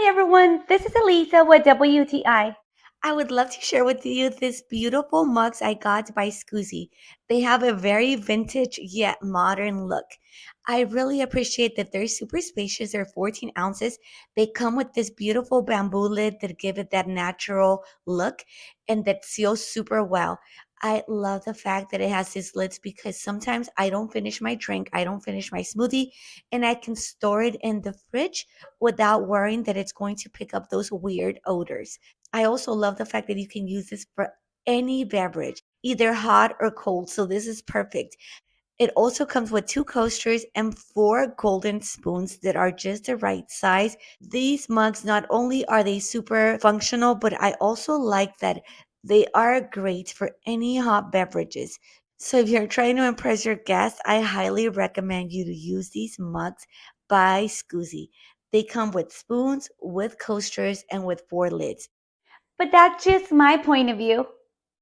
Hi everyone, this is Elisa with WTI. I would love to share with you these beautiful mugs I got by Scoozee. They have a very vintage yet modern look. I really appreciate that they're super spacious. They're 14 ounces. They come with this beautiful bamboo lid that give it that natural look and that seals super well. I love the fact that it has these lids because sometimes I don't finish my drink, I don't finish my smoothie, and I can store it in the fridge without worrying that it's going to pick up those weird odors. I also love the fact that you can use this for any beverage, either hot or cold. So this is perfect. It also comes with two coasters and four golden spoons that are just the right size. These mugs, not only are they super functional, but I also like that they are great for any hot beverages. So if you're trying to impress your guests, I highly recommend you to use these mugs by Scoozee. They come with spoons, with coasters, and with four lids. But that's just my point of view.